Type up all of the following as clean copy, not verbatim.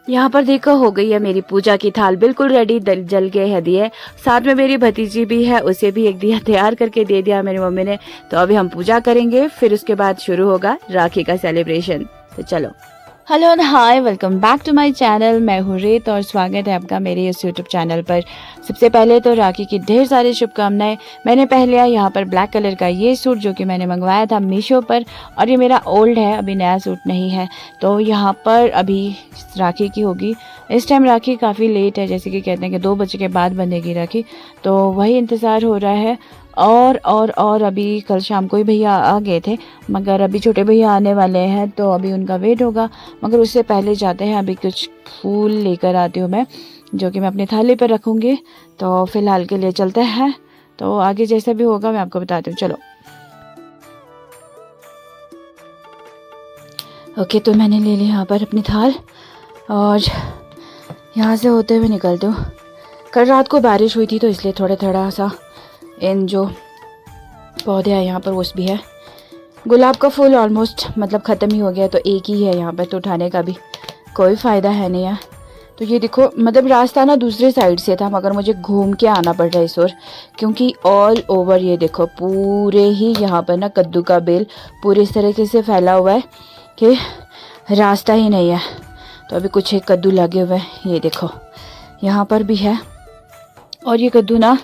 यहाँ पर देखो हो गई है मेरी पूजा की थाल बिल्कुल रेडी, जल गए है दिए। साथ में मेरी भतीजी भी है, उसे भी एक दिया तैयार करके दे दिया मेरी मम्मी ने। तो अभी हम पूजा करेंगे, फिर उसके बाद शुरू होगा राखी का सेलिब्रेशन। तो चलो। Hello and hi, welcome back to my channel. मैं हूँ रेत और स्वागत है आपका मेरे इस यूट्यूब चैनल पर। सबसे पहले तो राखी की ढेर सारी शुभकामनाएं। मैंने पहन लिया यहाँ पर ब्लैक कलर का ये सूट जो कि मैंने मंगवाया था मीशो पर, और ये मेरा ओल्ड है, अभी नया सूट नहीं है। तो यहाँ पर अभी राखी की होगी। इस टाइम राखी काफ़ी लेट है, जैसे कि कहते हैं कि 2 बजे के बाद बनेगी राखी, तो वही इंतज़ार हो रहा है। और अभी कल शाम को ही भैया आ गए थे, मगर अभी छोटे भैया आने वाले हैं तो अभी उनका वेट होगा। मगर उससे पहले जाते हैं, अभी कुछ फूल लेकर आती हूँ मैं, जो कि मैं अपनी थाली पर रखूँगी। तो फ़िलहाल के लिए चलते हैं, तो आगे जैसा भी होगा मैं आपको बताती हूँ। चलो। ओके, तो मैंने ले ली यहाँ पर अपनी थाल और यहाँ से होते हुए निकलती हूँ। कल रात को बारिश हुई थी तो इसलिए थोड़ा सा इन जो पौधे हैं यहाँ पर ओस भी है। गुलाब का फूल ऑलमोस्ट मतलब ख़त्म ही हो गया, तो एक ही है यहाँ पर, तो उठाने का भी कोई फ़ायदा है नहीं है। तो ये देखो, मतलब रास्ता ना दूसरे साइड से था, मगर मुझे घूम के आना पड़ रहा है इस ओर, क्योंकि ऑल ओवर ये देखो पूरे ही यहाँ पर ना कद्दू का बेल पूरे इस तरीके से फैला हुआ है कि रास्ता ही नहीं है। तो अभी कुछ एक कद्दू लगे हुए हैं, ये देखो यहाँ पर भी है। और ये कद्दू ना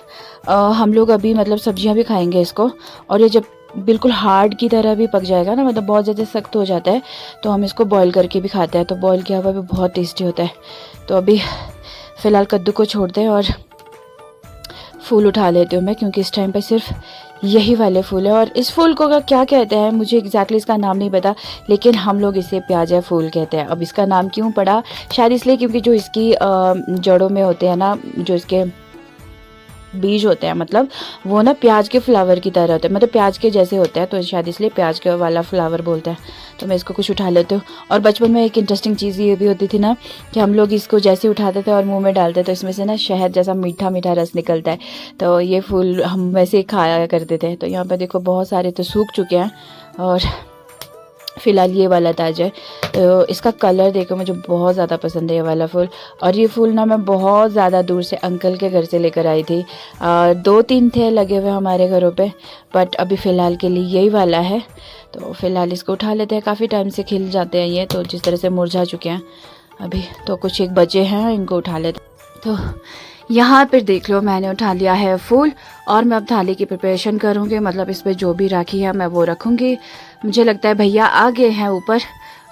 हम लोग अभी मतलब सब्जियां भी खाएंगे इसको, और ये जब बिल्कुल हार्ड की तरह भी पक जाएगा ना, मतलब बहुत ज़्यादा सख्त हो जाता है, तो हम इसको बॉईल करके भी खाते हैं। तो बॉईल किया हुआ भी बहुत टेस्टी होता है। तो अभी फ़िलहाल कद्दू को छोड़ते हैं और फूल उठा लेती हूँ मैं, क्योंकि इस टाइम पे सिर्फ यही वाले फूल है। और इस फूल को क्या कहते हैं मुझे एग्जैक्टली इसका नाम नहीं पता, लेकिन हम लोग इसे प्याजा फूल कहते हैं। अब इसका नाम क्यों पड़ा, शायद इसलिए क्योंकि जो इसकी जड़ों में होते हैं ना, जो इसके बीज होते हैं, मतलब वो ना प्याज के फ्लावर की तरह होते हैं, मतलब प्याज के जैसे होते हैं, तो शायद इसलिए प्याज के वाला फ्लावर बोलते हैं। तो मैं इसको कुछ उठा लेती हूँ। और बचपन में एक इंटरेस्टिंग चीज़ ये भी होती थी ना, कि हम लोग इसको जैसे उठाते थे और मुंह में डालते तो इसमें से ना शहद जैसा मीठा मीठा रस निकलता है। तो ये फूल हम वैसे ही खाया करते थे। तो यहाँ पर देखो बहुत सारे तो सूख चुके हैं, और फ़िलहाल ये वाला ताजा है। तो इसका कलर देखो, मुझे बहुत ज़्यादा पसंद है ये वाला फूल। और ये फूल ना मैं बहुत ज़्यादा दूर से अंकल के घर से लेकर आई थी। 2-3 थे लगे हुए हमारे घरों पे, बट अभी फ़िलहाल के लिए यही वाला है। तो फ़िलहाल इसको उठा लेते हैं। काफ़ी टाइम से खिल जाते हैं ये, तो जिस तरह से मुरझा चुके हैं अभी, तो कुछ एक बचे हैं, इनको उठा लेते हैं। तो यहाँ पर देख लो मैंने उठा लिया है फूल, और मैं अब थाली की प्रिपरेशन करूँगी, मतलब इस पर जो भी राखी है मैं वो रखूँगी। मुझे लगता है भैया आ गए हैं ऊपर,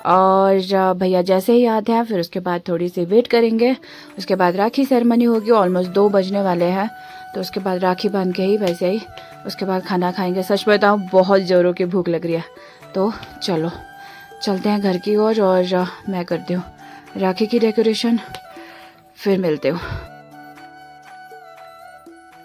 और भैया जैसे ही आते हैं फिर उसके बाद थोड़ी सी वेट करेंगे। उसके बाद राखी सेरेमनी होगी, ऑलमोस्ट 2 बजने वाले हैं। तो उसके बाद राखी बांध के ही वैसे ही उसके बाद खाना खाएंगे। सच बताऊँ बहुत ज़ोरों की भूख लग रही है। तो चलो चलते हैं घर की ओर, और मैं करती हूँ राखी की डेकोरेशन, फिर मिलते हूँ।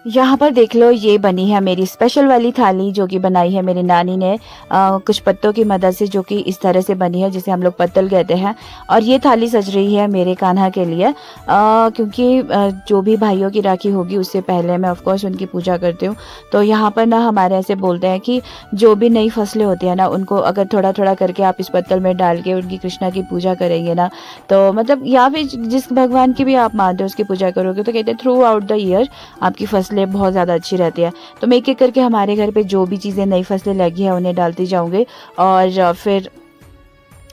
यहाँ पर देख लो, ये बनी है मेरी स्पेशल वाली थाली, जो कि बनाई है मेरी नानी ने कुछ पत्तों की मदद से, जो कि इस तरह से बनी है, जिसे हम लोग पत्तल कहते हैं। और ये थाली सज रही है मेरे कान्हा के लिए, क्योंकि जो भी भाइयों की राखी होगी उससे पहले मैं ऑफ कोर्स उनकी पूजा करती हूँ। तो यहाँ पर ना हमारे ऐसे बोलते हैं कि जो भी नई फसलें होती है ना, उनको अगर थोड़ा थोड़ा करके आप इस पत्तल में डाल के उनकी कृष्णा की पूजा करेंगे ना, तो मतलब या फिर जिस भगवान की भी आप मानते हो उसकी पूजा करोगे, तो कहते हैं थ्रू आउट द ईयर आपकी फसलें बहुत ज़्यादा अच्छी रहती है। तो मैं एक एक करके हमारे घर पे जो भी चीज़ें नई फसलें लगी हैं उन्हें डालती जाऊंगी, और फिर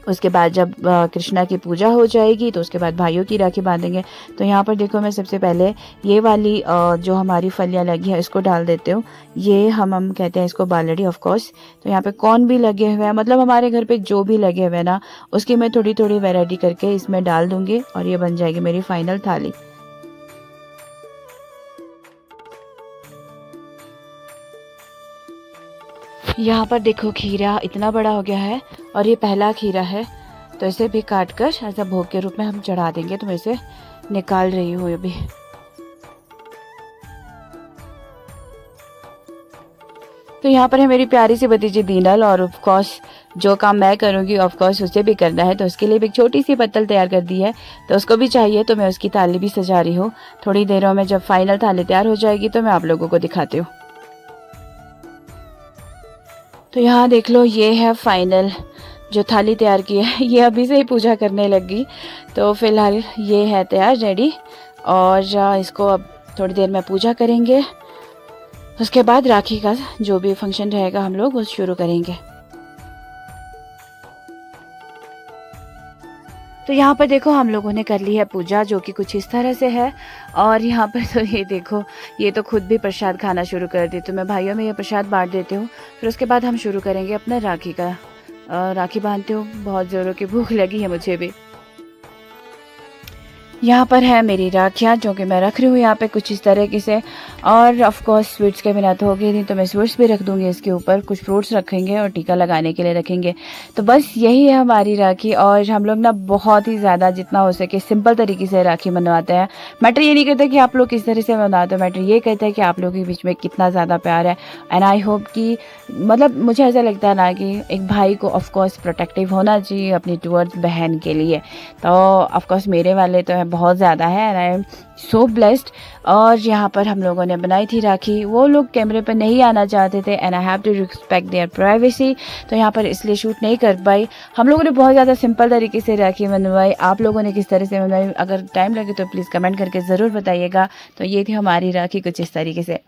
उसके बाद जब कृष्णा की पूजा हो जाएगी तो उसके बाद भाइयों की राखी बांधेंगे। तो यहाँ पर देखो, मैं सबसे पहले ये वाली जो हमारी फलियाँ लगी है इसको डाल देती हूँ। ये हम कहते हैं इसको बालड़ी ऑफ कोर्स। तो यहाँ पे कौन भी लगे हुए हैं, मतलब हमारे घर पे जो भी लगे हुए हैं ना, उसकी मैं थोड़ी थोड़ी वैरायटी करके इसमें डाल दूँगी, और ये बन जाएगी मेरी फाइनल थाली। यहाँ पर देखो खीरा इतना बड़ा हो गया है, और ये पहला खीरा है, तो इसे भी काट कर ऐसा भोग के रूप में हम चढ़ा देंगे। तो मैं इसे निकाल रही हूँ अभी। तो यहाँ पर है मेरी प्यारी सी भतीजी दीनल, और ऑफ कोर्स जो काम मैं करूँगी ऑफ कोर्स उसे भी करना है, तो उसके लिए भी एक छोटी सी पत्तल तैयार कर दी है, तो उसको भी चाहिए। तो मैं उसकी थाली भी सजा रही हूँ। थोड़ी देरों में जब फाइनल थाली तैयार हो जाएगी तो मैं आप लोगों को दिखाती हूँ। तो यहाँ देख लो, ये है फाइनल जो थाली तैयार की है ये अभी से ही पूजा करने लगी। तो फ़िलहाल ये है तैयार रेडी, और इसको अब थोड़ी देर में पूजा करेंगे। उसके बाद राखी का जो भी फंक्शन रहेगा हम लोग वो शुरू करेंगे। तो यहाँ पर देखो हम लोगों ने कर ली है पूजा, जो कि कुछ इस तरह से है। और यहाँ पर तो ये देखो, ये तो खुद भी प्रसाद खाना शुरू कर दी। तो मैं भाइयों में ये प्रसाद बांट देती हूँ, फिर उसके बाद हम शुरू करेंगे अपना राखी का। राखी बांधती हूँ, बहुत ज़ोरों की भूख लगी है मुझे भी। यहाँ पर है मेरी राखियाँ जो कि मैं रख रही हूँ यहाँ पे कुछ इस तरीके से। और ऑफ कोर्स स्वीट्स के बिना तो होगी नहीं, तो मैं स्वीट्स भी रख दूँगी इसके ऊपर, कुछ फ्रूट्स रखेंगे और टीका लगाने के लिए रखेंगे। तो बस यही है हमारी राखी। और हम लोग ना बहुत ही ज़्यादा जितना हो सके सिंपल तरीके से राखी मनवाते हैं। मैटर ये नहीं करता कि आप लोग किस तरह से मनाते हो, मैटर ये कहता है कि आप लोगों के बीच में कितना ज़्यादा प्यार है। एंड आई होप कि मतलब मुझे ऐसा लगता है ना कि एक भाई को ऑफ कोर्स प्रोटेक्टिव होना चाहिए अपनी टुवर्ड्स बहन के लिए। तो ऑफ कोर्स मेरे वाले तो बहुत ज़्यादा है, and I am so blessed. और यहाँ पर हम लोगों ने बनाई थी राखी, वो लोग कैमरे पर नहीं आना चाहते थे and I have to respect their privacy, तो यहाँ पर इसलिए शूट नहीं कर पाई। हम लोगों ने बहुत ज़्यादा सिंपल तरीके से राखी मनवाई। आप लोगों ने किस तरह से मनवाई, अगर टाइम लगे तो प्लीज़ कमेंट करके ज़रूर बताइएगा। तो ये थी हमारी राखी कुछ इस तरीके से।